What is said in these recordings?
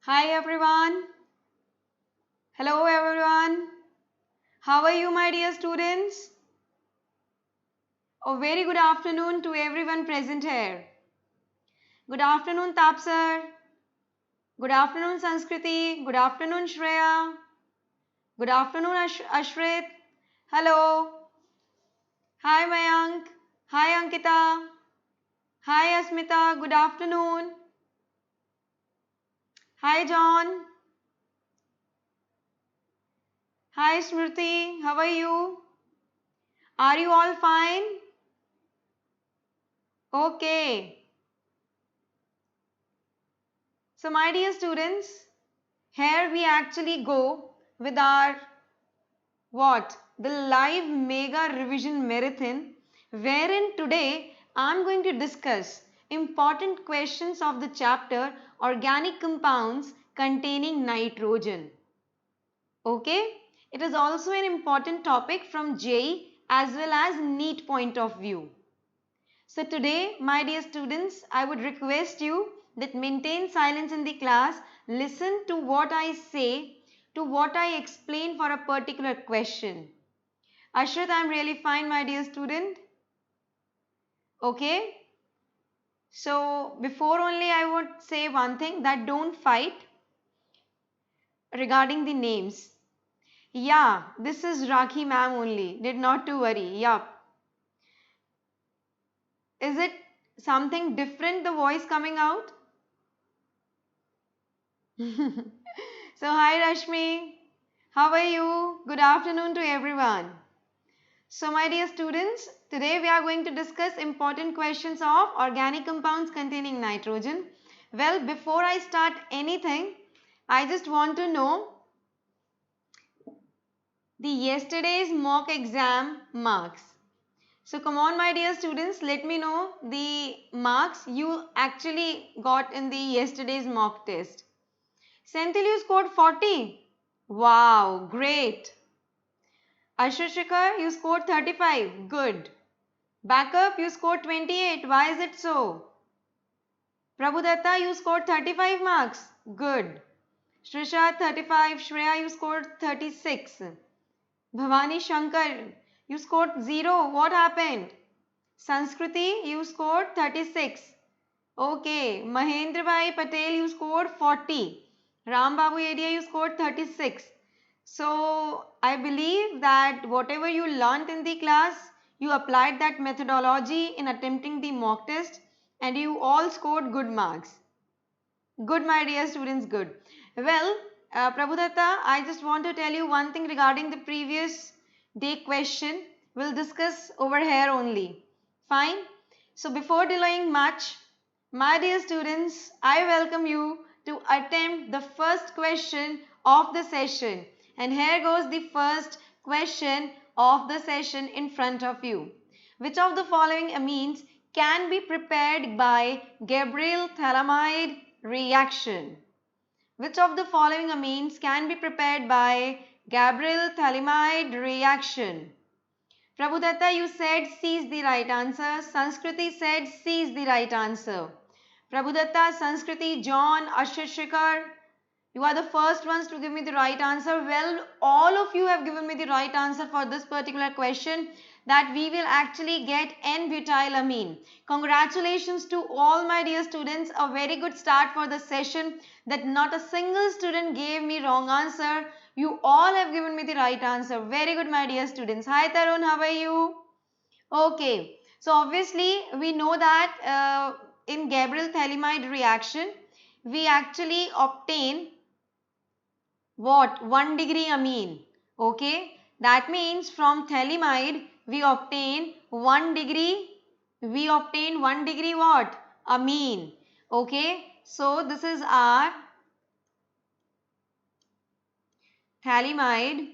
Hi everyone. Hello everyone. How are you, my dear students? A very good afternoon to everyone present here. Good afternoon, Tapsar. Good afternoon, Sanskriti. Good afternoon, Shreya. Good afternoon, Ashrit. Hello. Hi, Mayank. Hi, Ankita. Hi, Asmita. Good afternoon. Hi, John. Hi, Smriti. How are you? Are you all fine? Okay. So, my dear students, here we actually go with our what? The live mega revision marathon, wherein today I am going to discuss important questions of the chapter organic compounds containing nitrogen. Okay? It is also an important topic from JEE as well as NEET point of view. So today, my dear students, I would request you that maintain silence in the class, listen to what I say, to what I explain for a particular question. Ashrat, I am really fine, my dear student. Okay. So before only I would say one thing, that don't fight regarding the names. Yeah, this is Rakhi ma'am only. Did not to worry. Yup. Is it something different, the voice coming out? So hi Rashmi, how are you? Good afternoon to everyone. So my dear students, today we are going to discuss important questions of organic compounds containing nitrogen. Well, before I start anything, I just want to know the yesterday's mock exam marks. So come on my dear students, let me know the marks you actually got in the yesterday's mock test. Senthil, you scored 40. Wow, great. Ashishikar, you scored 35. Good. Backup, you scored 28. Why is it so? Prabhudatta, you scored 35 marks. Good. Shrisha, 35. Shreya, you scored 36. Bhavani Shankar, you scored 0. What happened? Sanskriti, you scored 36. Okay. Mahendra Bhai Patel, you scored 40. Ram Babu Area, you scored 36. So, I believe that whatever you learnt in the class, you applied that methodology in attempting the mock test and you all scored good marks. Good, my dear students, good. Well, Prabhudatta, I just want to tell you one thing regarding the previous day question. We'll discuss over here only. Fine? So, before delaying much, my dear students, I welcome you to attempt the first question of the session. And here goes the first question of the session in front of you. Which of the following amines can be prepared by Gabriel phthalimide reaction? Which of the following amines can be prepared by Gabriel phthalimide reaction? Prabhudatta, you said C is the right answer. Sanskriti said C is the right answer. Prabhudatta, Sanskriti, John, Ashishikar, you are the first ones to give me the right answer. Well, all of you have given me the right answer for this particular question, that we will actually get N-butylamine. Congratulations to all my dear students. A very good start for the session, that not a single student gave me wrong answer. You all have given me the right answer. Very good, my dear students. Hi Tarun, how are you? Okay. So obviously we know that in Gabriel phthalimide reaction, we actually obtain what? 1 degree amine. Okay. That means from phthalimide we obtain 1 degree. We obtain 1 degree what? Amine. Okay. So this is our phthalimide.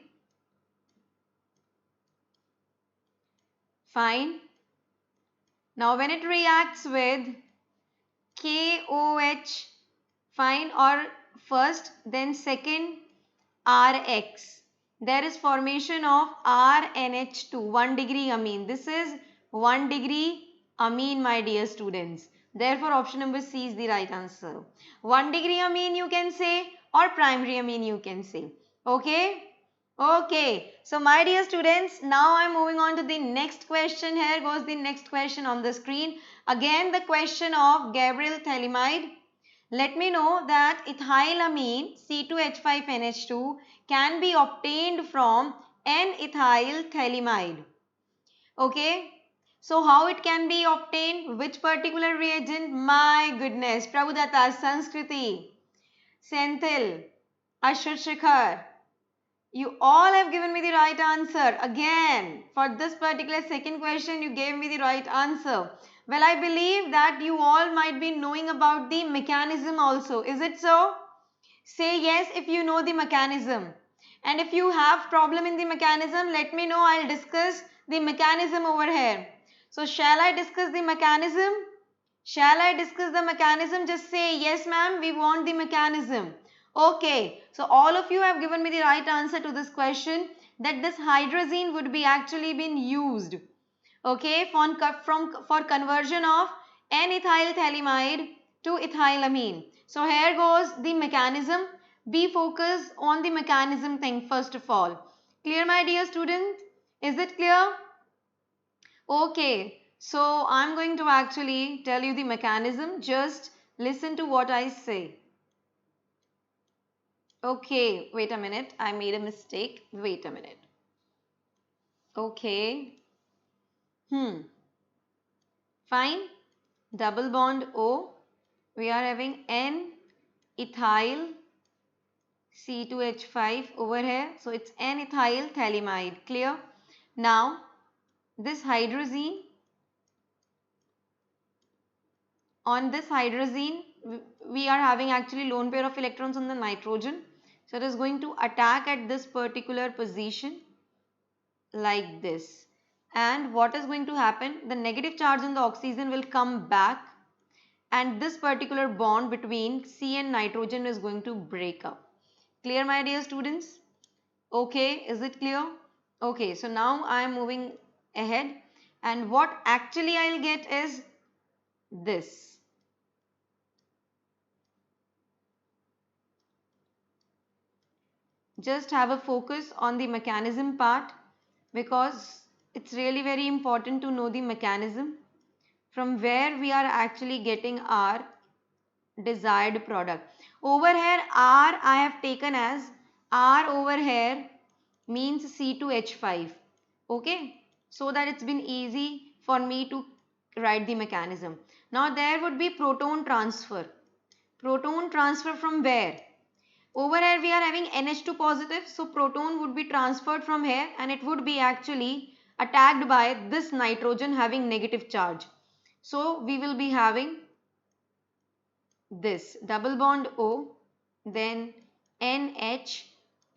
Fine. Now when it reacts with KOH, fine, or first then second RX, there is formation of RNH2, 1 degree amine. This is 1 degree amine, my dear students. Therefore, option number C is the right answer. 1 degree amine you can say or primary amine you can say. Okay? Okay. So, my dear students, now I am moving on to the next question. Here goes the next question on the screen. Again, the question of Gabriel phthalimide. Let me know that ethylamine C2H5NH2 can be obtained from N-ethyl phthalimide. Okay. So how it can be obtained? Which particular reagent? My goodness. Prabhudatta, Sanskriti, Senthil, Ashur, you all have given me the right answer. Again, for this particular second question, you gave me the right answer. Well, I believe that you all might be knowing about the mechanism also. Is it so? Say yes if you know the mechanism. And if you have problem in the mechanism, let me know. I'll discuss the mechanism over here. So, shall I discuss the mechanism? Shall I discuss the mechanism? Just say yes, ma'am, we want the mechanism. Okay, so all of you have given me the right answer to this question, that this hydrazine would be actually been used, okay, for conversion of N-ethyl phthalimide to ethylamine. So here goes the mechanism. Be focused on the mechanism thing first of all. Clear, my dear students? Is it clear? Okay, so I'm going to actually tell you the mechanism. Just listen to what I say. Okay, wait a minute. I made a mistake. Wait a minute. Okay. Fine. Double bond O. We are having N-ethyl C2H5 over here. So it's N-ethyl phthalimide. Clear? Now, this hydrazine, on this hydrazine, we are having actually lone pair of electrons on the nitrogen. So it is going to attack at this particular position like this. And what is going to happen? The negative charge on the oxygen will come back and this particular bond between C and nitrogen is going to break up. Clear, my dear students? Okay, is it clear? Okay, so now I am moving ahead and what actually I'll get is this. Just have a focus on the mechanism part because it's really very important to know the mechanism from where we are actually getting our desired product. Over here R I have taken as R over here means C2H5. Okay, so that it's been easy for me to write the mechanism. Now there would be proton transfer. Proton transfer from where? Over here we are having NH2 positive, so proton would be transferred from here and it would be actually attacked by this nitrogen having negative charge. So we will be having this double bond O, then NH,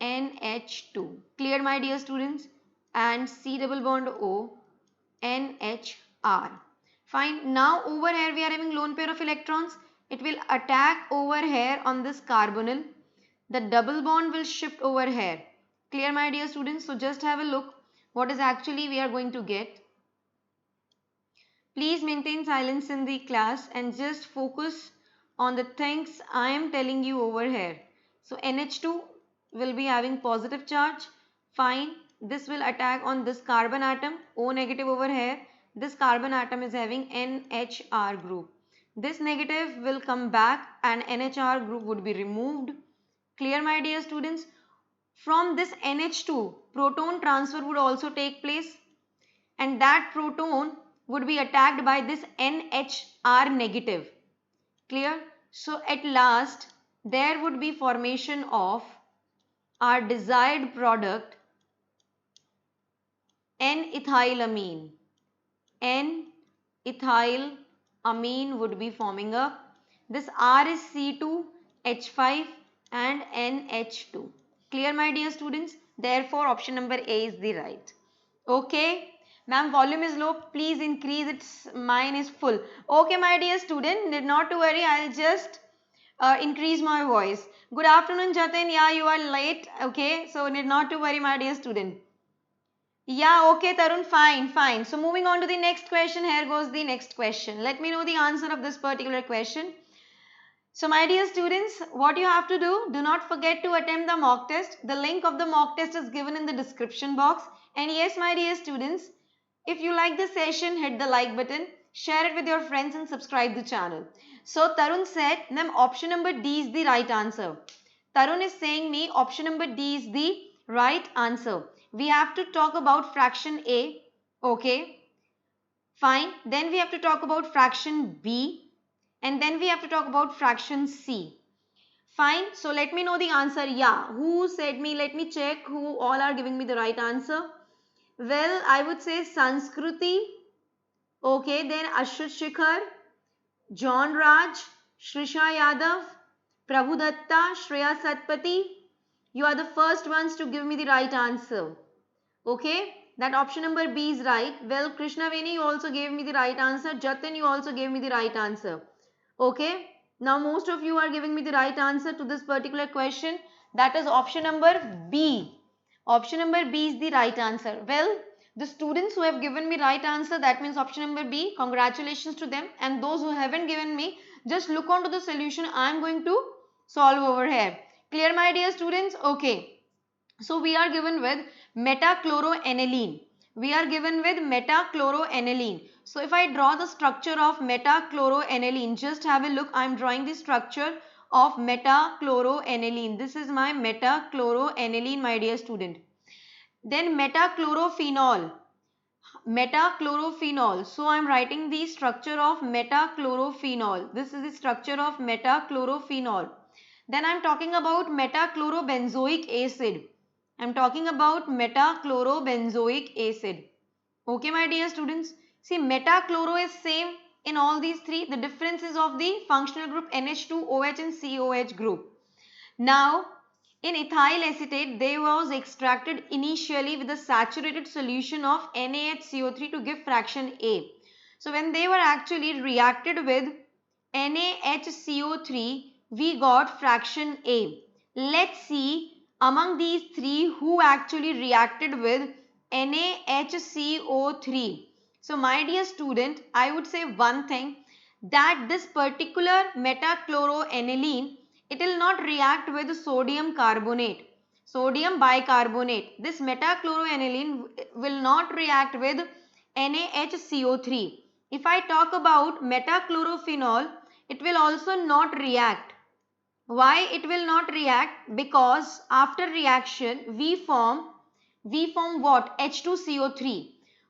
NH2. Clear, my dear students? And C double bond O, NHR. Fine. Now over here we are having lone pair of electrons. It will attack over here on this carbonyl. The double bond will shift over here. Clear, my dear students? So just have a look what is actually we are going to get. Please maintain silence in the class and just focus on the things I am telling you over here. So NH2 will be having positive charge. Fine. This will attack on this carbon atom. O negative over here. This carbon atom is having NHR group. This negative will come back and NHR group would be removed. Clear, my dear students? From this NH2, proton transfer would also take place and that proton would be attacked by this NHR negative. Clear? So at last there would be formation of our desired product N-ethylamine. N-ethylamine would be forming up. This R is C2H5 and NH2. Clear, my dear students? Therefore, option number A is the right. Okay. Ma'am, volume is low. Please increase it. Mine is full. Okay, my dear student. Need not to worry. I'll just increase my voice. Good afternoon, Jatin. Yeah, you are late. Okay. So, need not to worry, my dear student. Yeah, okay, Tarun, fine, fine. So moving on to the next question, here goes the next question. Let me know the answer of this particular question. So my dear students, what you have to do not forget to attempt the mock test. The link of the mock test is given in the description box. And yes, my dear students, if you like this session, hit the like button, share it with your friends and subscribe the channel. So Tarun said, ma'am, option number D is the right answer. Tarun is saying me option number D is the right answer. We have to talk about fraction A. Okay, fine. Then we have to talk about fraction B. And then we have to talk about fraction C. Fine. So let me know the answer. Yeah. Who said me? Let me check who all are giving me the right answer. Well, I would say Sanskruti. Okay. Then Ashut Shikhar, John Raj, Shrisha Yadav, Prabhu Datta, Shreya Satpati. You are the first ones to give me the right answer. Okay. That option number B is right. Well, Krishna Veni, you also gave me the right answer. Jatin, you also gave me the right answer. Okay. Now, most of you are giving me the right answer to this particular question. That is option number B. Option number B is the right answer. Well, the students who have given me right answer, that means option number B. Congratulations to them. And those who haven't given me, just look on to the solution I am going to solve over here. Clear, my dear students? Okay. So we are given with metachloroaniline. We are given with metachloroaniline. So if I draw the structure of metachloroaniline, just have a look. I am drawing the structure of metachloroaniline. This is my metachloroaniline, my dear student. Then metachlorophenol. Metachlorophenol. So I am writing the structure of metachlorophenol. This is the structure of metachlorophenol. Then I am talking about metachlorobenzoic acid. I am talking about metachlorobenzoic acid. Okay, my dear students. See, metachloro is same in all these three. The difference is of the functional group NH2OH and COH group. Now, in ethyl acetate, they was extracted initially with a saturated solution of NaHCO3 to give fraction A. So, when they were actually reacted with NaHCO3, we got fraction A. Let's see among these three who actually reacted with NaHCO3. So, my dear student, I would say one thing, that this particular metachloroaniline, it will not react with sodium carbonate, sodium bicarbonate. This metachloroaniline will not react with NaHCO3. If I talk about metachlorophenol, it will also not react. Why it will not react? Because after reaction we form what? H2CO3.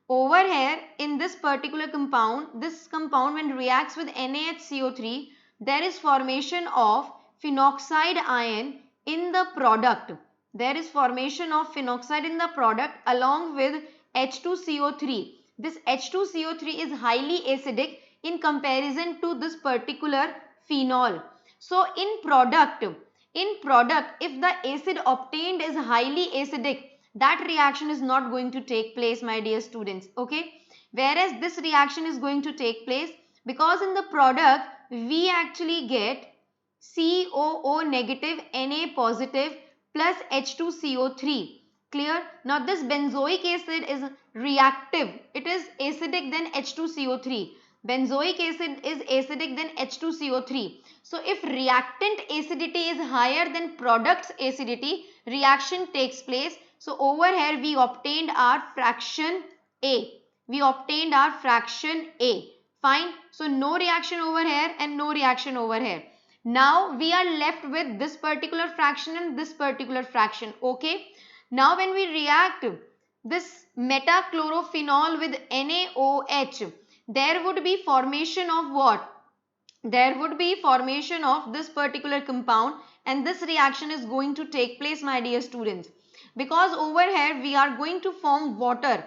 Over here in this particular compound, this compound when reacts with NaHCO3, there is formation of phenoxide ion in the product. There is formation of phenoxide in the product along with H2CO3. This H2CO3 is highly acidic in comparison to this particular phenol. So in product, if the acid obtained is highly acidic, that reaction is not going to take place, my dear students. Okay. Whereas this reaction is going to take place because in the product, we actually get COO negative Na positive plus H2CO3. Clear? Now this benzoic acid is reactive. It is acidic than H2CO3. Benzoic acid is acidic than H2CO3. So if reactant acidity is higher than product's acidity, reaction takes place. So over here we obtained our fraction A. We obtained our fraction A. Fine. So no reaction over here and no reaction over here. Now we are left with this particular fraction and this particular fraction. Okay. Now when we react this metachlorophenol with NaOH, there would be formation of what? There would be formation of this particular compound, and this reaction is going to take place, my dear students, because over here we are going to form water,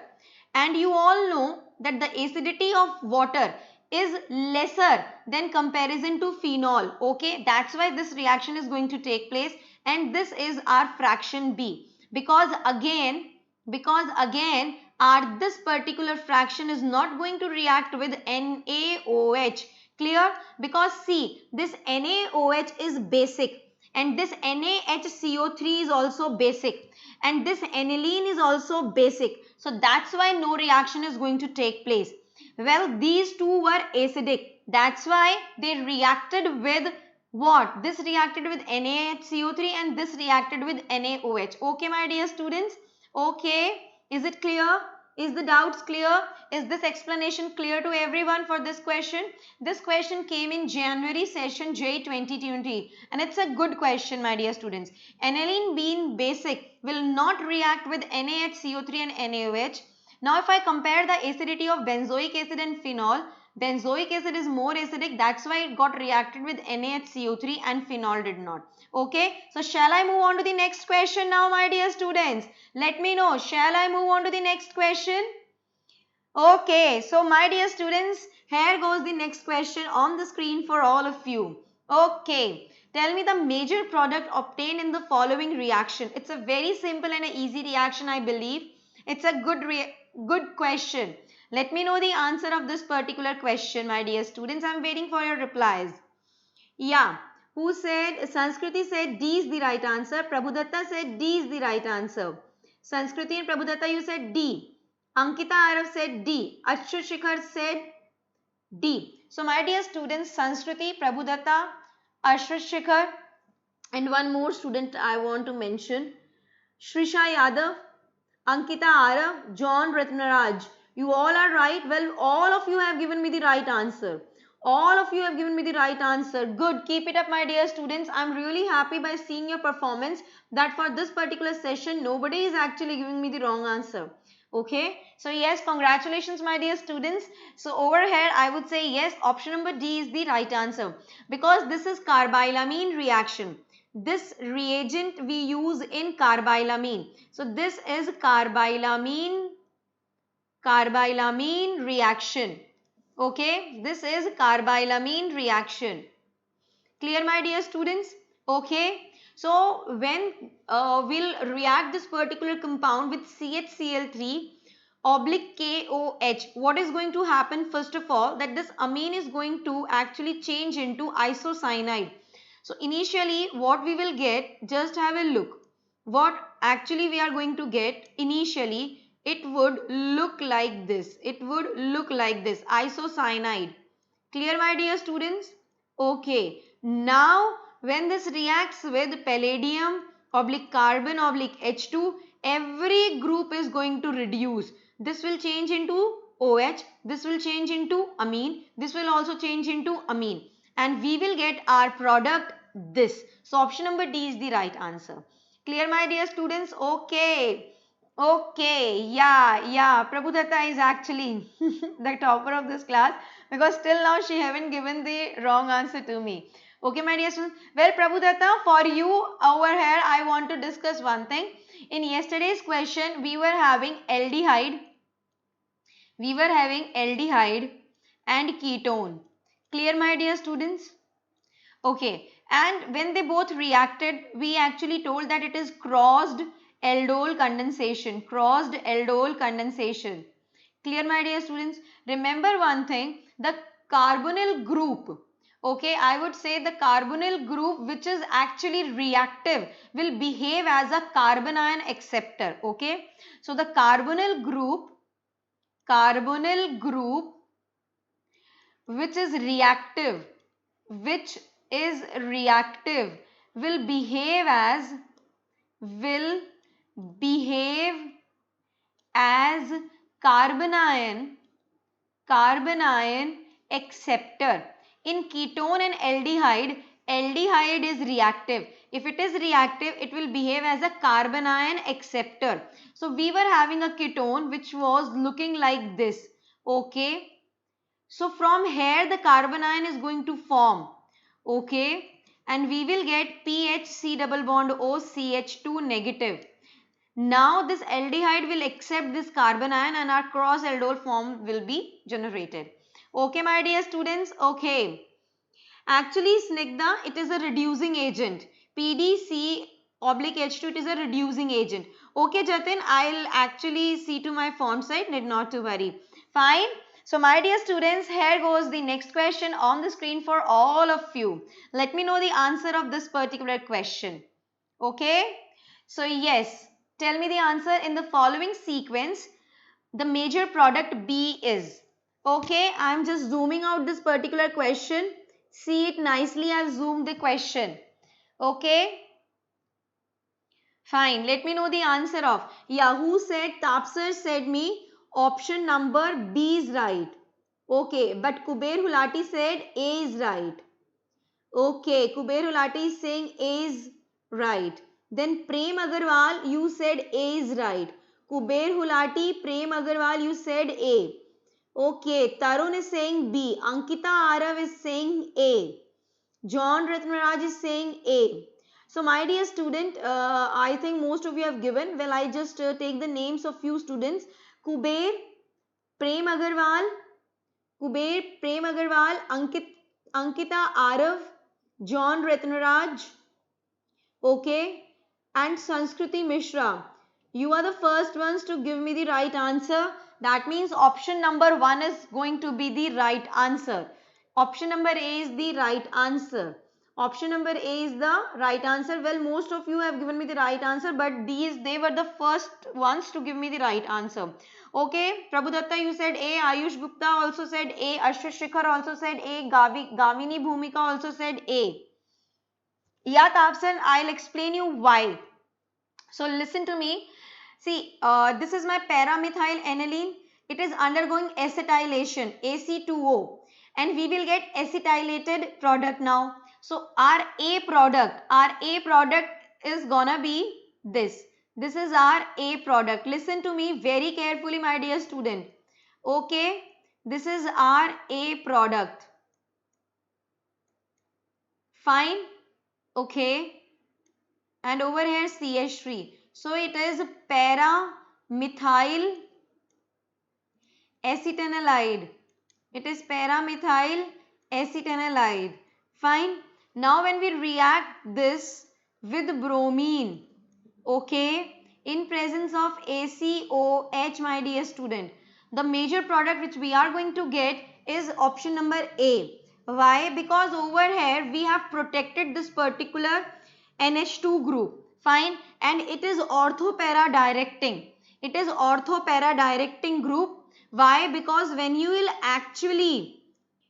and you all know that the acidity of water is lesser than comparison to phenol. Okay, that's why this reaction is going to take place, and this is our fraction B, because again this particular fraction is not going to react with NaOH. Clear? Because see, this NaOH is basic and this NaHCO3 is also basic, and this aniline is also basic. So that's why no reaction is going to take place. Well, these two were acidic. That's why they reacted with what? This reacted with NaHCO3 and this reacted with NaOH. Okay, my dear students? Okay. Is it clear? Is the doubts clear? Is this explanation clear to everyone for this question? This question came in January session JEE 2020 and it's a good question, my dear students. Aniline being basic will not react with NaHCO3 and NaOH. Now if I compare the acidity of benzoic acid and phenol, benzoic acid is more acidic, that's why it got reacted with NaHCO3 and phenol did not. Okay, so shall I move on to the next question now, my dear students? Let me know, shall I move on to the next question? Okay, so my dear students, here goes the next question on the screen for all of you. Okay, tell me the major product obtained in the following reaction. It's a very simple and an easy reaction, I believe. It's a good question. Let me know the answer of this particular question, my dear students. I'm waiting for your replies. Yeah, who said? Sanskriti said D is the right answer. Prabhudatta said D is the right answer. Sanskriti and Prabhudatta, you said D. Ankita Arav said D. Achut Shikhar said D. So my dear students, Sanskriti, Prabhudatta, Ashwat Shikhar, and one more student I want to mention, Shrisha Yadav, Ankita Arav, John Ratnaraj. You all are right. Well, all of you have given me the right answer. All of you have given me the right answer. Good. Keep it up, my dear students. I'm really happy by seeing your performance that for this particular session, nobody is actually giving me the wrong answer. Okay. So yes, congratulations, my dear students. So over here, I would say yes, option number D is the right answer because this is carbylamine reaction. This reagent we use in carbylamine. So this is carbylamine reaction. Okay, this is carbylamine reaction. Clear, my dear students? Okay. So when we'll react this particular compound with CHCl3 oblique KOH, what is going to happen? First of all, that this amine is going to actually change into isocyanide. So initially what we will get, just have a look. What actually we are going to get initially, it would look like this. It would look like this, isocyanide. Clear, my dear students? Okay. Now when this reacts with palladium oblique carbon oblique H2, every group is going to reduce. This will change into OH, this will change into amine, this will also change into amine, and we will get our product this. So option number D is the right answer. Clear, my dear students? Okay. Okay, yeah, Prabhudatta is actually the topper of this class because till now she haven't given the wrong answer to me. Okay, my dear students. Well, Prabhudatta, for you over here, I want to discuss one thing. In yesterday's question, we were having aldehyde and ketone. Clear, my dear students? Okay, and when they both reacted, we actually told that it is crossed aldol condensation. Crossed aldol condensation. Clear, my dear students? Remember one thing, the carbonyl group. Okay, I would say the carbonyl group which is actually reactive will behave as a carbon ion acceptor. Okay, so the carbonyl group which is reactive will behave as carbon ion acceptor. In ketone and aldehyde is reactive. If it is reactive, it will behave as a carbon ion acceptor. So we were having a ketone which was looking like this. Okay. So from here the carbon ion is going to form. Okay. And we will get PHC double bond OCH2 negative. Now this aldehyde will accept this carbon ion and our cross aldol form will be generated. Okay, my dear students? Okay. Actually, Snigdha, it is a reducing agent. PDC oblique H2, it is a reducing agent. Okay, Jatin, I'll actually see to my font side, need not to worry. Fine. So my dear students, here goes the next question on the screen for all of you. Let me know the answer of this particular question. Okay. So yes, tell me the answer in the following sequence. The major product B is. Okay, I am just zooming out this particular question. See it nicely. I have zoomed the question. Okay. Fine. Let me know the answer of. Yahoo said, Tapsir said me option number B is right. Okay, but Kuber Hulati said A is right. Okay, Kuber Hulati is saying A is right. Then Prem Agarwal, you said A is right. Kuber Hulati, Prem Agarwal, you said A. Okay, Tarun is saying B. Ankita Arav is saying A. John Ratnaraj is saying A. So my dear student, I think most of you have given. Well, I just take the names of few students. Kuber, Prem Agarwal, Ankita Arav, John Ratnaraj, okay, and Sanskriti Mishra. You are the first ones to give me the right answer. That means option number 1 is going to be the right answer. Option number A is the right answer. Option number A is the right answer. Well, most of you have given me the right answer, but they were the first ones to give me the right answer. Okay, Prabhudatta, you said A. Ayush Gupta also said A. Ashwin Shikhar also said A. Gavini Bhumika also said A. Yeah, Tapsan, I'll explain you why. So listen to me. See, this is my paramethyl aniline. It is undergoing acetylation, AC2O, and we will get acetylated product now. So our A product is gonna be this. This is our A product. Listen to me very carefully, my dear student. Okay, this is our A product. Fine. Okay. And over here CH3. So it is para-methyl acetanilide. It is para-methyl acetanilide. Fine. Now when we react this with bromine, okay, in presence of ACOH, my dear student, the major product which we are going to get is option number A. Why? Because over here we have protected this particular NH2 group. Fine. And it is orthopara directing. It is orthopara directing group. Why? Because when you will actually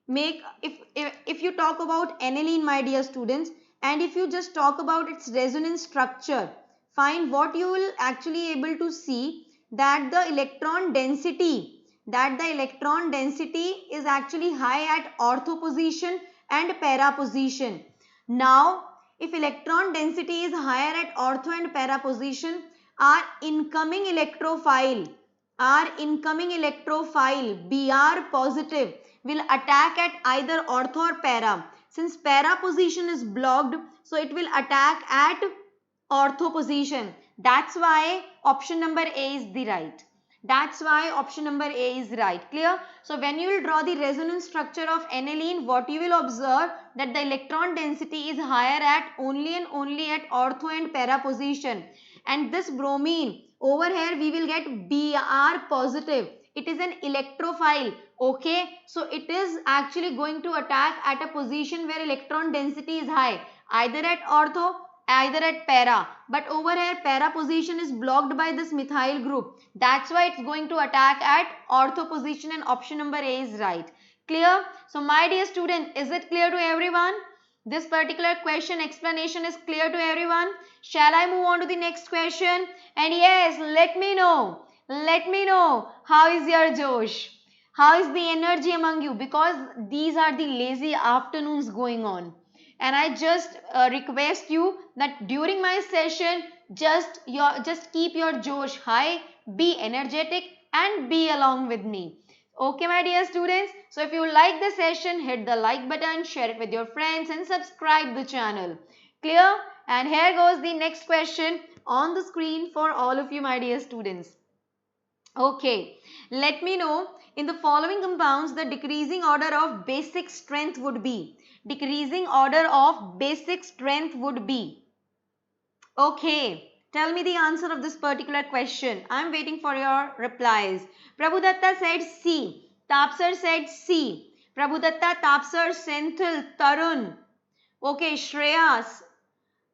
make, if you talk about aniline, my dear students, and if you just talk about its resonance structure, fine, what you will actually able to see that the electron density is actually high at ortho position and para position. Now if electron density is higher at ortho and para position, our incoming electrophile Br positive will attack at either ortho or para. Since para position is blocked, so it will attack at ortho position. That's why option number A is the right. That's why option number A is right. Clear? So when you will draw the resonance structure of aniline, what you will observe that the electron density is higher at only and only at ortho and para position. And this bromine, over here we will get Br positive. It is an electrophile. Okay. So it is actually going to attack at a position where electron density is high, either at ortho, either at para, but over here para position is blocked by this methyl group. That's why it's going to attack at ortho position, and option number A is right. Clear? So my dear student, is it clear to everyone? This particular question explanation is clear to everyone? Shall I move on to the next question? And yes, let me know how is your Josh? How is the energy among you? Because these are the lazy afternoons going on. And I just request you that during my session, just keep your Josh high, be energetic and be along with me. Okay, my dear students. So if you like the session, hit the like button, share it with your friends and subscribe the channel. Clear? And here goes the next question on the screen for all of you, my dear students. Okay, let me know in the following compounds the decreasing order of basic strength would be. Decreasing order of basic strength would be. Okay, tell me the answer of this particular question. I am waiting for your replies. Prabhudatta said C. Tapsar said C. Prabhudatta, Tapsar, Senthil, Tarun. Okay, Shreyas.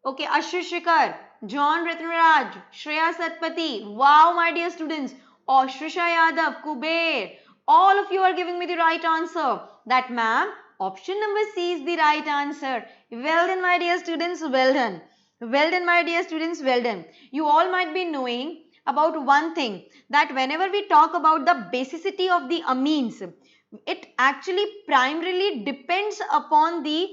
Okay, Ashrishikar, John Ratnaraj, Shreya Satpati. Wow, my dear students. Ashrisha Yadav, Kuber. All of you are giving me the right answer. That, ma'am, option number C is the right answer. Well done, my dear students. Well done. Well done, my dear students. Well done. You all might be knowing about one thing, that whenever we talk about the basicity of the amines, it actually primarily depends upon the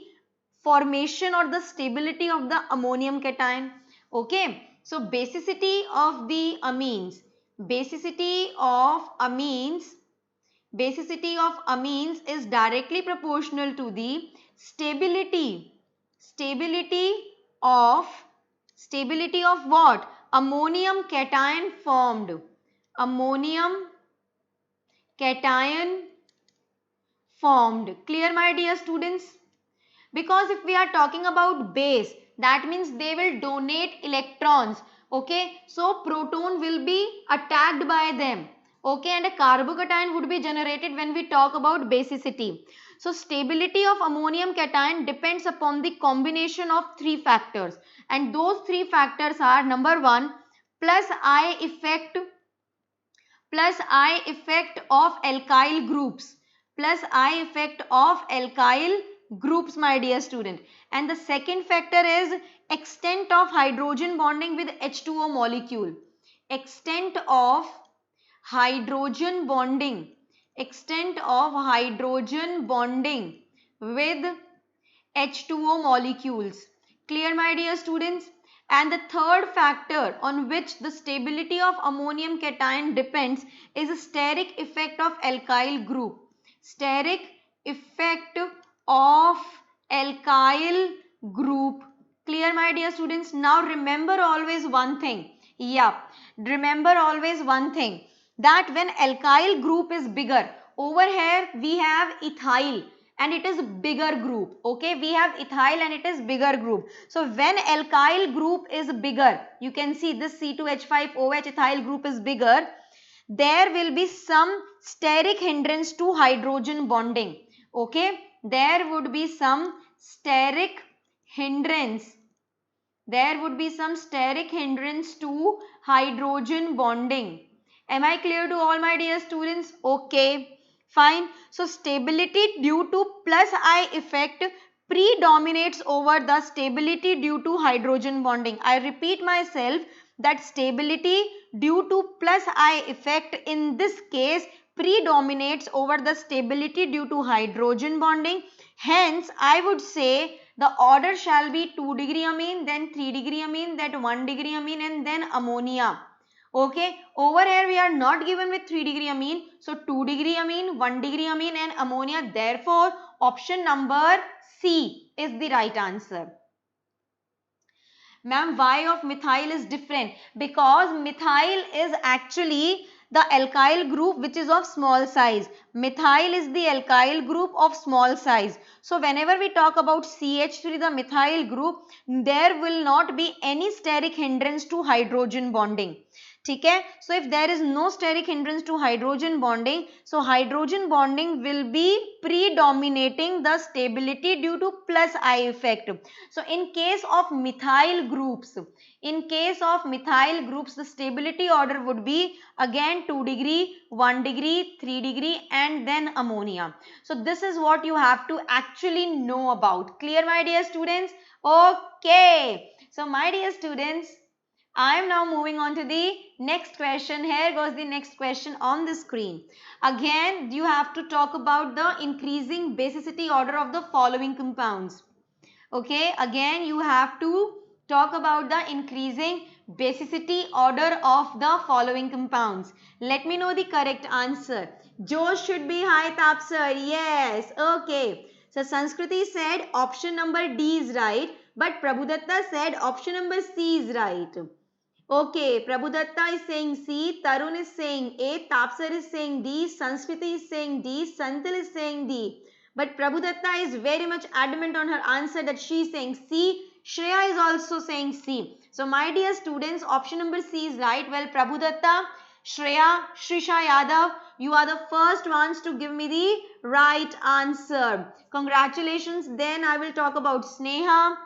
formation or the stability of the ammonium cation. Okay, so basicity of the amines, basicity of amines, basicity of amines is directly proportional to the stability, of stability of what? Ammonium cation formed, ammonium cation formed. Clear, my dear students? Because if we are talking about base, that means they will donate electrons. Okay, so proton will be attacked by them. Okay, and a carbocation would be generated when we talk about basicity. So stability of ammonium cation depends upon the combination of three factors, and those three factors are: number one, plus I effect, of alkyl groups, plus I effect of alkyl groups, my dear student. And the second factor is extent of hydrogen bonding with H2O molecule. Extent of hydrogen bonding, extent of hydrogen bonding with H2O molecules. Clear, my dear students? And the third factor on which the stability of ammonium cation depends is steric effect of alkyl group. Steric effect of alkyl group. Clear, my dear students? Now remember always one thing. Yeah, remember always one thing, that when alkyl group is bigger, over here we have ethyl and it is bigger group. Okay, we have ethyl and it is bigger group. So when alkyl group is bigger, you can see this C2H5OH ethyl group is bigger, there will be some steric hindrance to hydrogen bonding. Okay, there would be some steric hindrance, there would be some steric hindrance to hydrogen bonding. Am I clear to all, my dear students? Okay, fine. So stability due to plus I effect predominates over the stability due to hydrogen bonding. I repeat myself, that stability due to plus I effect in this case predominates over the stability due to hydrogen bonding. Hence, I would say the order shall be 2 degree amine, then 3 degree amine, then 1 degree amine, and then ammonia. Okay, over here we are not given with 3 degree amine. So 2 degree amine, 1 degree amine and ammonia. Therefore, option number C is the right answer. Ma'am, why of methyl is different? Because methyl is actually the alkyl group which is of small size. Methyl is the alkyl group of small size. So whenever we talk about CH3, the methyl group, there will not be any steric hindrance to hydrogen bonding. ठीक है, so if there is no steric hindrance to hydrogen bonding, so hydrogen bonding will be predominating the stability due to plus I effect. So in case of methyl groups, the stability order would be again 2 degree, 1 degree, 3 degree and then ammonia. So this is what you have to actually know about. Clear, my dear students? Okay, so my dear students, I am now moving on to the next question. Here goes the next question on the screen. Again, you have to talk about the increasing basicity order of the following compounds. Okay, again you have to talk about the increasing basicity order of the following compounds. Let me know the correct answer. Josh should be high, Tapsar. Yes, okay. So Sanskriti said option number D is right, but Prabhudatta said option number C is right. Okay, Prabhudatta is saying C, Tarun is saying A, Tapsar is saying D, Sanskriti is saying D, Santil is saying D. But Prabhudatta is very much adamant on her answer that she is saying C. Shreya is also saying C. So my dear students, option number C is right. Well, Prabhudatta, Shreya, Shrisha Yadav, you are the first ones to give me the right answer. Congratulations. Then I will talk about Sneha.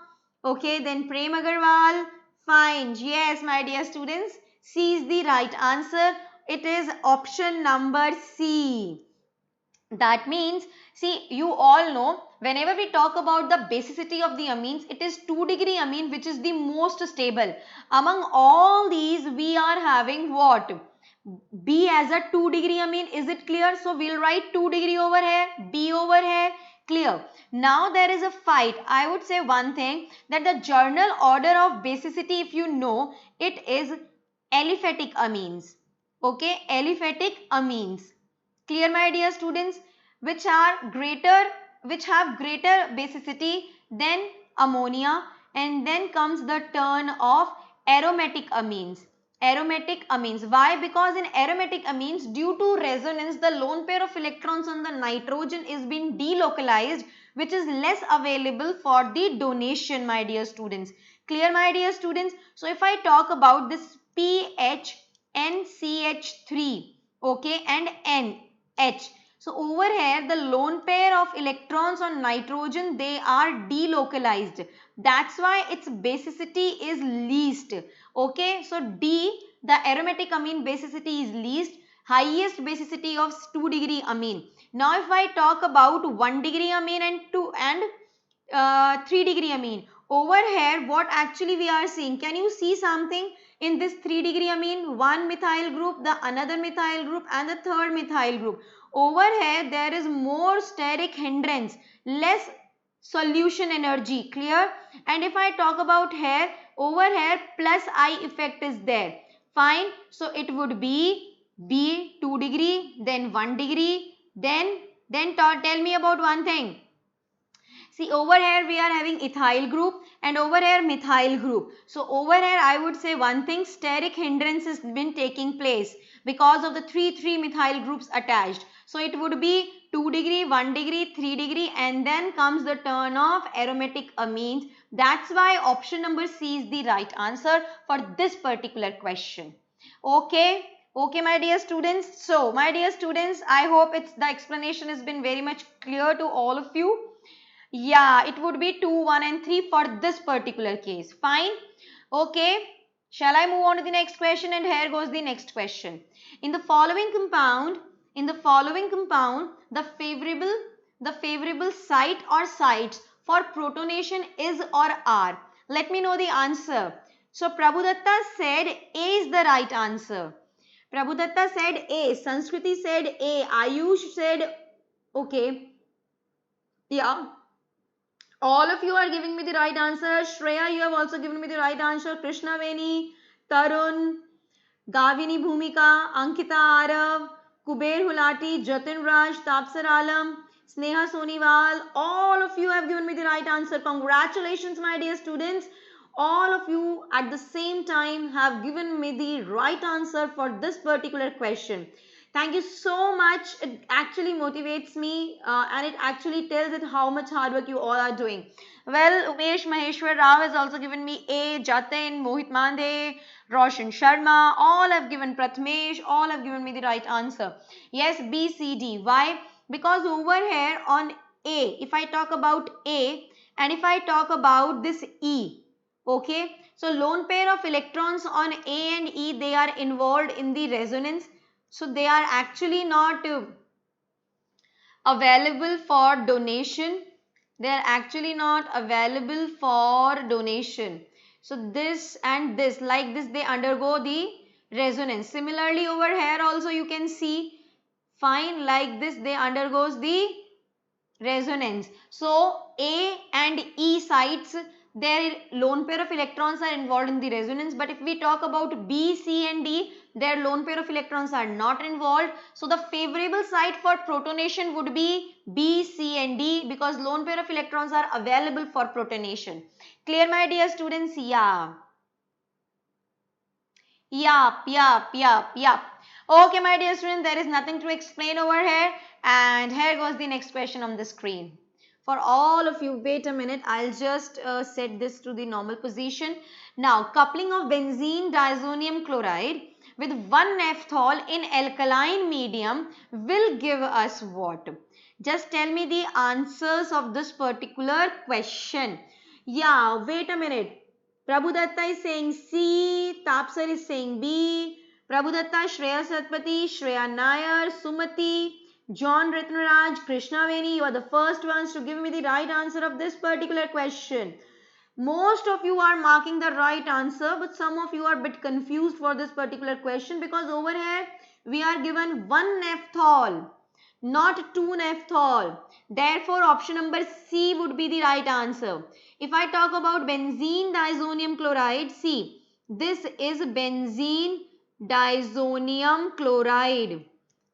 Okay, then Prem Agarwal. Fine. Yes, my dear students. C is the right answer. It is option number C. That means, see, you all know, whenever we talk about the basicity of the amines, it is 2-degree amine which is the most stable. Among all these, we are having what? B as a 2-degree amine. Is it clear? So, we'll write 2-degree over here, B over here. Clear. Now, there is a fight. I would say one thing, that the journal order of basicity, if you know, it is aliphatic amines. Okay, aliphatic amines. Clear, my dear students, which have greater basicity than ammonia, and then comes the turn of aromatic amines. Aromatic amines. Why? Because in aromatic amines, due to resonance, the lone pair of electrons on the nitrogen is being delocalized, which is less available for the donation, my dear students. Clear, my dear students? So, if I talk about this PH, NCH3, okay, and NH. So, over here, the lone pair of electrons on nitrogen, they are delocalized. That's why its basicity is least. Okay, so D, the aromatic amine basicity is least. Highest basicity of 2-degree amine. Now, if I talk about 1-degree amine and 3-degree amine. Over here, what actually we are seeing? Can you see something in this 3-degree amine? One methyl group, the another methyl group, and the third methyl group. Over here, there is more steric hindrance, less solution energy. Clear? And if I talk about here, over here, plus I effect is there. Fine. So, it would be B 2-degree, then 1-degree, then tell me about one thing. See, over here we are having ethyl group and over here methyl group. So, over here I would say one thing, steric hindrance has been taking place because of the 3 methyl groups attached. So, it would be 2-degree, 1-degree, 3-degree, and then comes the turn of aromatic amines. That's why option number C is the right answer for this particular question. Okay. Okay, my dear students. So, my dear students, I hope the explanation has been very much clear to all of you. Yeah, it would be 2, 1 and 3 for this particular case. Fine. Okay. Shall I move on to the next question? And here goes the next question. In the following compound, the favorable site or sites for protonation is or are. Let me know the answer. So, Prabhudatta said A is the right answer. Prabhudatta said A. Sanskriti said A. Ayush said okay. Yeah. All of you are giving me the right answer. Shreya, you have also given me the right answer. Krishna Veni, Tarun, Gavini Bhumika, Ankita Arav, Kuber Hulati, Jatin Raj, Tapsar Alam, Sneha Soniwal. All of you have given me the right answer. Congratulations, my dear students. All of you at the same time have given me the right answer for this particular question. Thank you so much. It actually motivates me and it actually tells it how much hard work you all are doing. Well, Umesh Maheshwar Rao has also given me A, Jatin, Mohit Mande, Roshan Sharma, all have given Pratmesh, all have given me the right answer. Yes, B, C, D. Why? Because over here on A, if I talk about A and if I talk about this E, okay, so lone pair of electrons on A and E, they are involved in the resonance. So, they are actually not available for donation. They are actually not available for donation. So, this and this, like this, they undergo the resonance. Similarly, over here also you can see, fine, like this, they undergoes the resonance. So, A and E sites, their lone pair of electrons are involved in the resonance. But if we talk about B, C and D, their lone pair of electrons are not involved. So, the favorable site for protonation would be B, C and D because lone pair of electrons are available for protonation. Clear, my dear students? Yeah. Yup. Okay, my dear students, there is nothing to explain over here. And here goes the next question on the screen. For all of you, wait a minute, I'll just set this to the normal position. Now, coupling of benzene diazonium chloride with 1 naphthol in alkaline medium will give us what? Just tell me the answers of this particular question. Yeah, wait a minute. Prabhudatta is saying C, Tapsar is saying B, Prabhudatta, Shreya Satpathy, Shreya Nair, Sumati, John Ratnaraj, Krishna Veni, you are the first ones to give me the right answer of this particular question. Most of you are marking the right answer, but some of you are a bit confused for this particular question because over here we are given 1 naphthol, not 2 naphthol. Therefore, option number C would be the right answer. If I talk about benzene diazonium chloride, see, this is benzene diazonium chloride.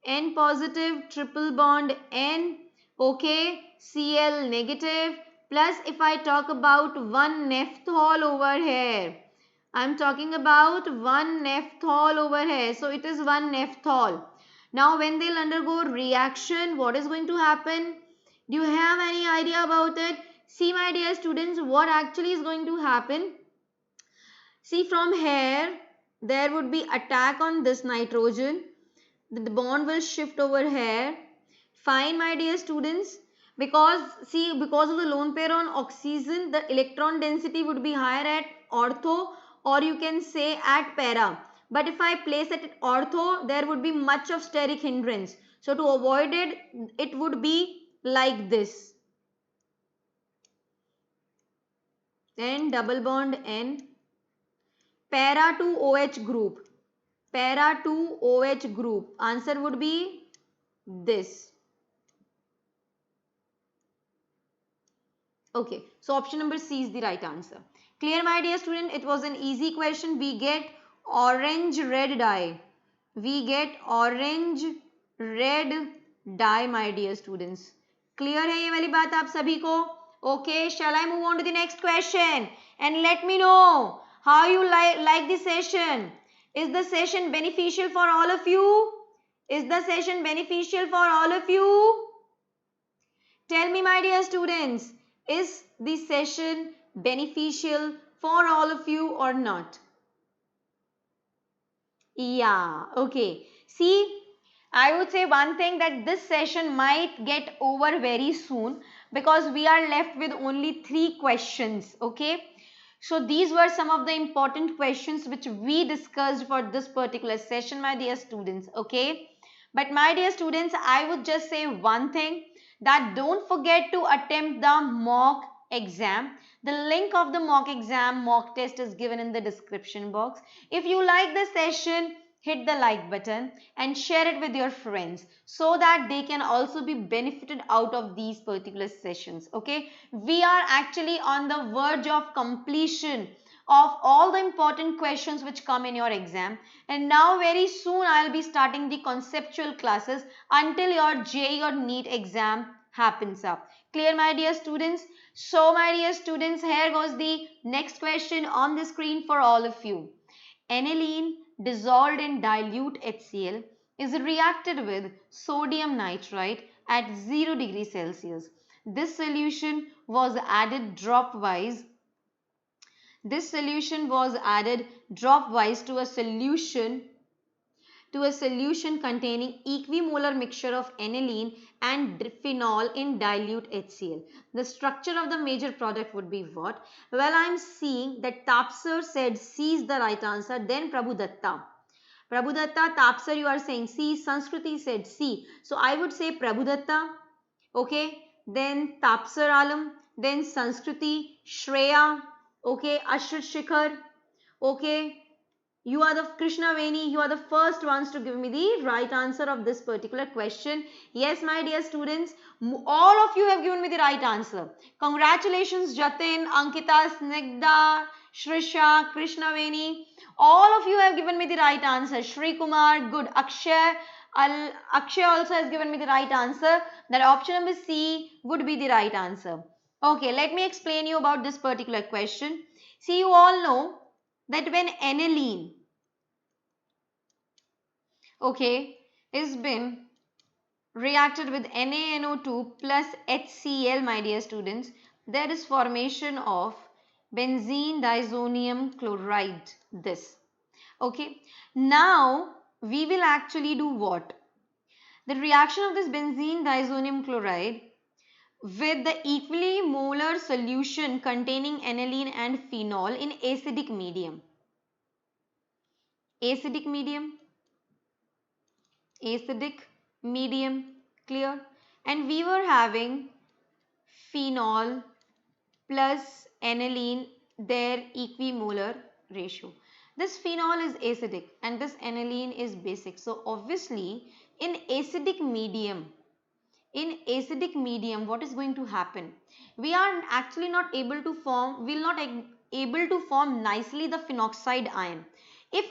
N positive, triple bond N, okay, Cl negative, plus if I talk about 1 naphthol over here, I'm talking about 1 naphthol over here. So it is 1 naphthol. Now when they'll undergo reaction, what is going to happen? Do you have any idea about it? See my dear students, what actually is going to happen? See from here, there would be attack on this nitrogen. The bond will shift over here. Fine my dear students. Because of the lone pair on oxygen, the electron density would be higher at ortho, or you can say at para. But if I place it at ortho, there would be much of steric hindrance. So to avoid it, it would be like this. N double bond N. Para to OH group. Para to OH group. Answer would be this. Okay, so option number C is the right answer. Clear my dear student? It was an easy question. We get orange red dye. We get orange red dye my dear students. Clear है ये वाली बात आप सभी को? Okay, shall I move on to the next question? And let me know how you like the session. Is the session beneficial for all of you? Is the session beneficial for all of you? Tell me my dear students, is the session beneficial for all of you or not? Yeah, okay. See, I would say one thing that this session might get over very soon because we are left with only 3 questions, okay? So these were some of the important questions which we discussed for this particular session, my dear students, okay? But my dear students, I would just say one thing, that don't forget to attempt the mock exam. The link of the mock exam, mock test is given in the description box. If you like the session, hit the like button and share it with your friends so that they can also be benefited out of these particular sessions. Okay, we are actually on the verge of completion of all the important questions which come in your exam, and now very soon I'll be starting the conceptual classes until your JEE or NEET exam happens up. Clear my dear students? So my dear students, here goes the next question on the screen for all of you. Aniline dissolved in dilute HCl is reacted with sodium nitrite at 0 degrees Celsius. This solution was added dropwise. This solution was added dropwise to a solution containing equimolar mixture of aniline and phenol in dilute HCl. The structure of the major product would be what? Well, I am seeing that Tapsar said C is the right answer, then Prabhudatta. Prabhudatta, Tapsar, you are saying C, Sanskruti said C. So I would say Prabhudatta, okay, then Tapsar Alam, then Sanskruti, Shreya, okay, Ashrit Shikhar, okay. You are the Krishna Veni, you are the first ones to give me the right answer of this particular question. Yes, my dear students, all of you have given me the right answer. Congratulations, Jatin, Ankita, Snigdha, Shrisha, Krishna Veni. All of you have given me the right answer. Shri Kumar, good. Akshay also has given me the right answer. That option number C would be the right answer. Okay, let me explain you about this particular question. See, you all know that when aniline, okay, is been reacted with NaNO2 plus HCl, my dear students, there is formation of benzene diazonium chloride, this. Okay. Now we will actually do what? The reaction of this benzene diazonium chloride with the equally molar solution containing aniline and phenol in acidic medium. Acidic medium. Acidic medium. Clear? And we were having phenol plus aniline, their equimolar ratio. This phenol is acidic and this aniline is basic. So obviously in acidic medium, what is going to happen? We are actually not able to form, will not able to form nicely the phenoxide ion. If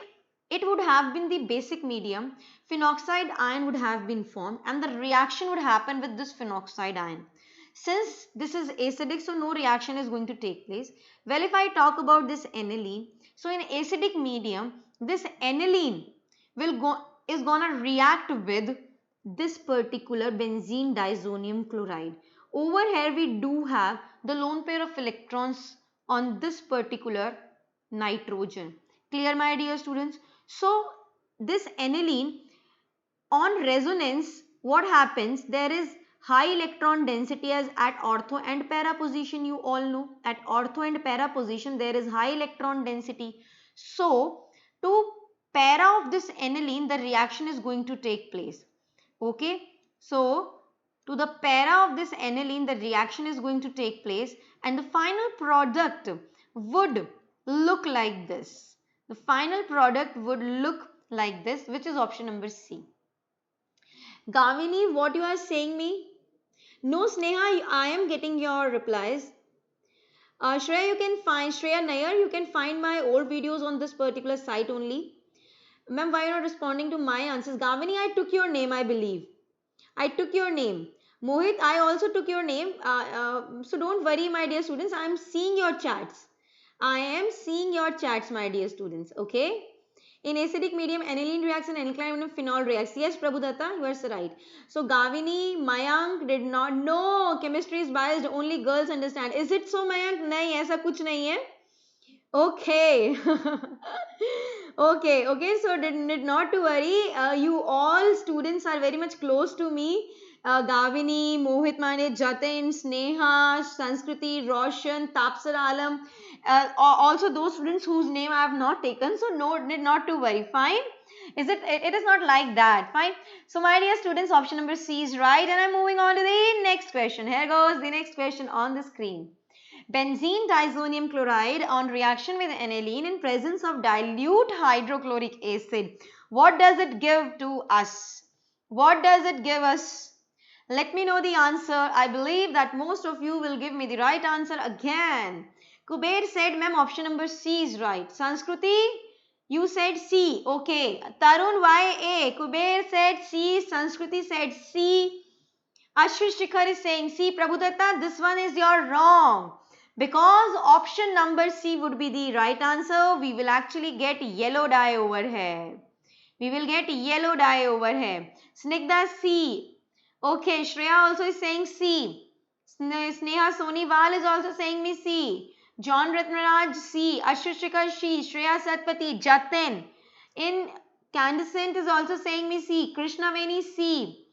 it would have been the basic medium, phenoxide ion would have been formed and the reaction would happen with this phenoxide ion. Since this is acidic, so no reaction is going to take place. Well, if I talk about this aniline, so in acidic medium, this aniline is gonna react with this particular benzene diazonium chloride. Over here we do have the lone pair of electrons on this particular nitrogen. Clear, my dear students? So this aniline on resonance, what happens? There is high electron density as at ortho and para position. You all know at ortho and para position there is high electron density. So to para of this aniline, the reaction is going to take place. Okay. So to the para of this aniline, the reaction is going to take place and the final product would look like this. The final product would look like this, which is option number C. Gavini, what you are saying me? No, Sneha, I am getting your replies. Shreya, you can find, Shreya Nair, you can find my old videos on this particular site only. Ma'am, why are you not responding to my answers? Gavini, I took your name, I believe. I took your name. Mohit, I also took your name. So don't worry, my dear students. I am seeing your chats. I am seeing your chats, my dear students. Okay. In acidic medium, aniline reacts and alkaline medium, phenol reacts. Yes, Prabhudatta, you are right. So Gavini, Mayank did not. No, chemistry is biased. Only girls understand. Is it so, Mayank? नहीं, ऐसा कुछ नहीं है. Okay. Okay. So did not to worry. You all students are very much close to me. Gavini, Mohit Mane, Jatin, Sneha, Sanskriti, Roshan, Tapsar Alam. Also those students whose name I have not taken. So no, need not to worry. Fine. It is not like that. Fine. So my dear students, option number C is right. And I'm moving on to the next question. Here goes the next question on the screen. Benzene diazonium chloride on reaction with aniline in presence of dilute hydrochloric acid. What does it give to us? What does it give us? Let me know the answer. I believe that most of you will give me the right answer again. Kuber said, ma'am, option number C is right. Sanskriti, you said C. Okay. Tarun, why A? Kuber said C. Sanskriti said C. Ashwish Shikhar is saying C. Prabhudatta, this one is your wrong. Because option number C would be the right answer, we will actually get yellow dye over here. We will get yellow dye over here. Snigdha C. Okay, Shreya also is saying C. Sneha Soniwal is also saying me C. John Ratnaraj C. Ashushika C. Shreya Satpati. Jatin. Incandescent is also saying me C. Krishna Veni C.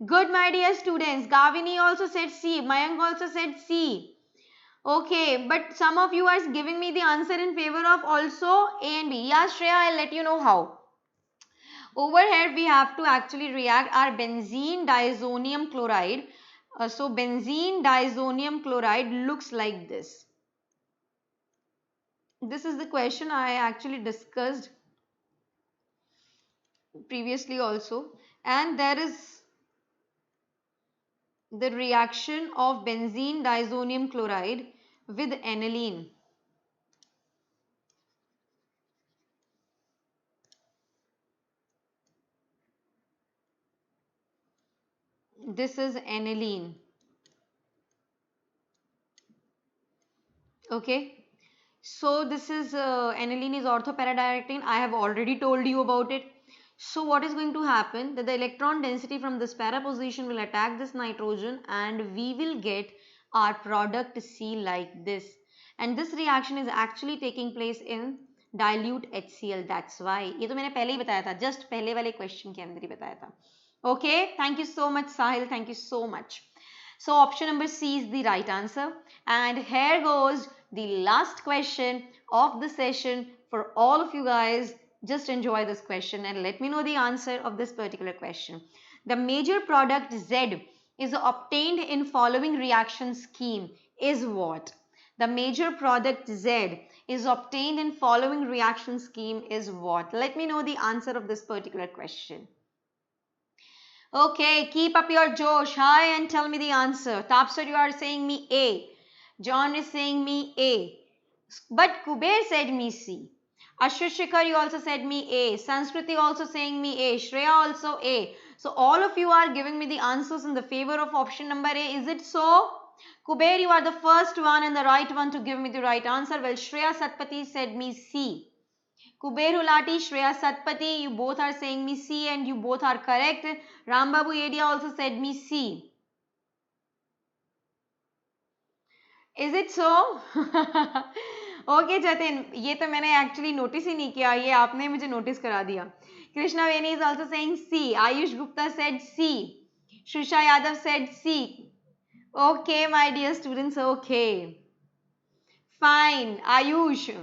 Good, my dear students. Gavini also said C. Mayank also said C. Okay, but some of you are giving me the answer in favor of also A and B. Yeah, Shreya, I'll let you know how. Over here, we have to actually react our benzene diazonium chloride. So, benzene diazonium chloride looks like this. This is the question I actually discussed previously also. And there is the reaction of benzene diazonium chloride with aniline. This is aniline. Okay. So this is aniline is orthoparadirectine. I have already told you about it. So what is going to happen? That the electron density from this para position will attack this nitrogen and we will get our product C like this. And this reaction is actually taking place in dilute HCl, that's why. ये तो मैंने पहले ही बताया था, just पहले वाले question के अंदर ही बताया था। Okay, thank you so much Sahil, thank you so much. So option number C is the right answer. And here goes the last question of the session for all of you guys. Just enjoy this question and let me know the answer of this particular question. The major product Z is obtained in following reaction scheme is what? The major product Z is obtained in following reaction scheme is what? Let me know the answer of this particular question. Okay, keep up your Josh. Hi, and tell me the answer. Tapsir, you are saying me A. John is saying me A. But Kuber said me C. Ashushikar, you also said me A. Sanskriti also saying me A. Shreya also A. So all of you are giving me the answers in the favor of option number A. Is it so? Kuber, you are the first one and the right one to give me the right answer. Well, Shreya Satpati said me C. Kuber Hulati, Shreya Satpati, you both are saying me C and you both are correct. Rambabu Edia also said me C. Is it so? Okay, Jatin, ये तो मैंने actually notice ही नहीं किया, ये आपने मुझे notice करा दिया. Krishna Veni is also saying C. Ayush Gupta said C. Shrisha Yadav said C. Okay, my dear students, okay. Fine. Ayush.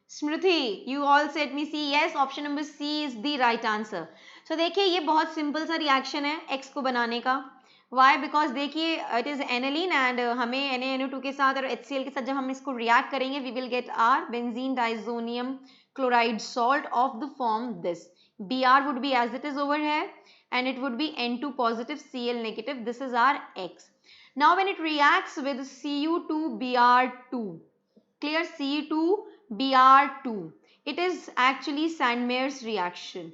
Smriti, you all said me C. Yes, option number C is the right answer. So देखिए ये बहुत simple सा reaction है X को बनाने का. Why? Because देखिए it is aniline and हमें NaNO2 के साथ और HCl के साथ जब हम इसको react करेंगे we will get our benzene diazonium chloride salt of the form this. Br would be as it is over here and it would be N2 positive Cl negative. This is our X. Now when it reacts with Cu2Br2, clear, Ce2Br2, it is actually Sandmeyer's reaction.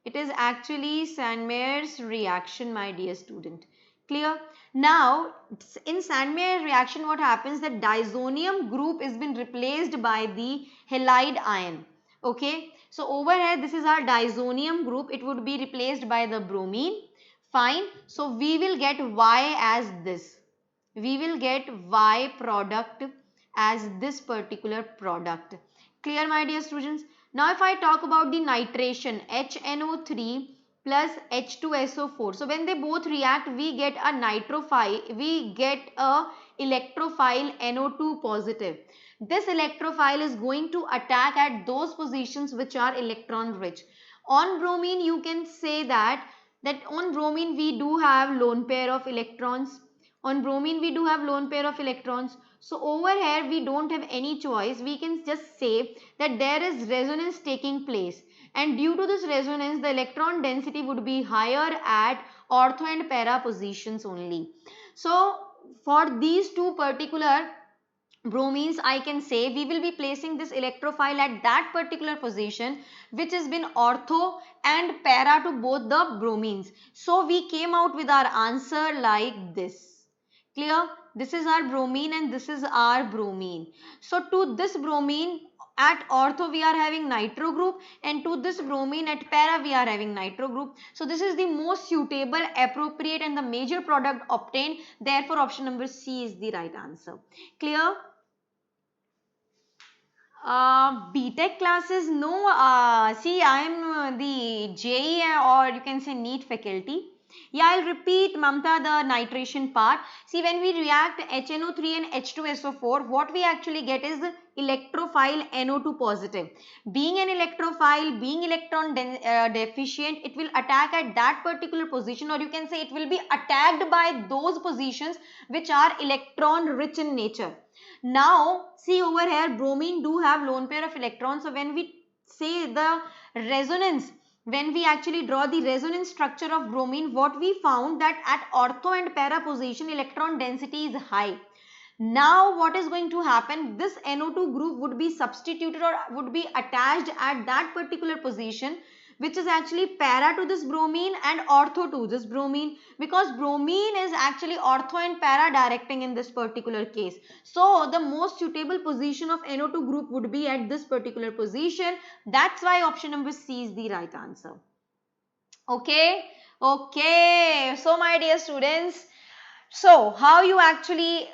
It is actually Sandmeyer's reaction, my dear student. Clear? Now, in Sandmeyer reaction, what happens? The diazonium group is been replaced by the halide ion. Okay. So, over here, this is our diazonium group. It would be replaced by the bromine. Fine. So, we will get Y as this. We will get Y product as this particular product. Clear, my dear students? Now, if I talk about the nitration, HNO3 plus H2SO4. So, when they both react, we get a nitrophile, we get a electrophile NO2 positive. This electrophile is going to attack at those positions which are electron rich. On bromine, you can say that on bromine we do have lone pair of electrons. On bromine, we do have lone pair of electrons. So, over here, we don't have any choice. We can just say that there is resonance taking place. And due to this resonance, the electron density would be higher at ortho and para positions only. So, for these two particular bromines, I can say we will be placing this electrophile at that particular position which has been ortho and para to both the bromines. So, we came out with our answer like this. Clear? This is our bromine and this is our bromine. So, to this bromine at ortho we are having nitro group and to this bromine at para we are having nitro group. So, this is the most suitable, appropriate and the major product obtained. Therefore, option number C is the right answer. Clear? BTech classes, no. See, I am the JEE or you can say NEET faculty. Yeah, I'll repeat, Mamta, the nitration part. See, when we react HNO3 and H2SO4, what we actually get is electrophile NO2 positive. Being an electrophile, being electron deficient, it will attack at that particular position, or you can say it will be attacked by those positions which are electron rich in nature. Now, see over here, bromine do have lone pair of electrons. So, when we say the resonance, when we actually draw the resonance structure of bromine, what we found that at ortho and para position, electron density is high. Now, what is going to happen? This NO2 group would be substituted or would be attached at that particular position, which is actually para to this bromine and ortho to this bromine, because bromine is actually ortho and para directing in this particular case. So, the most suitable position of NO2 group would be at this particular position. That's why option number C is the right answer. Okay. Okay. So, my dear students, So, how you actually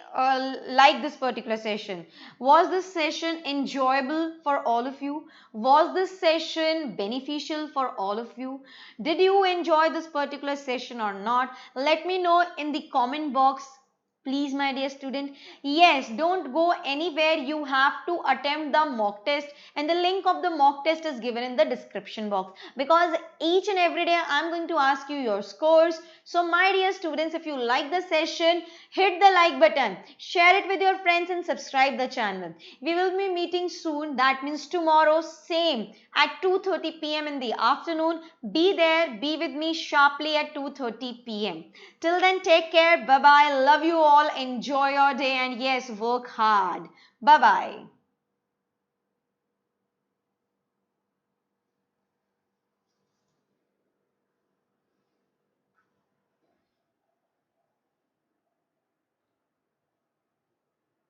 like this particular session? Was this session enjoyable for all of you? Was this session beneficial for all of you? Did you enjoy this particular session or not? Let me know in the comment box. Please, my dear student. Yes, don't go anywhere. You have to attempt the mock test, and the link of the mock test is given in the description box, because each and every day I'm going to ask you your scores. So my dear students, if you like the session, hit the like button, share it with your friends and subscribe the channel. We will be meeting soon, that means tomorrow same at 2:30 p.m. in the afternoon. Be there, be with me sharply at 2:30 p.m. Till then, take care. Bye bye. Love you all. Enjoy your day, and yes, work hard. Bye bye.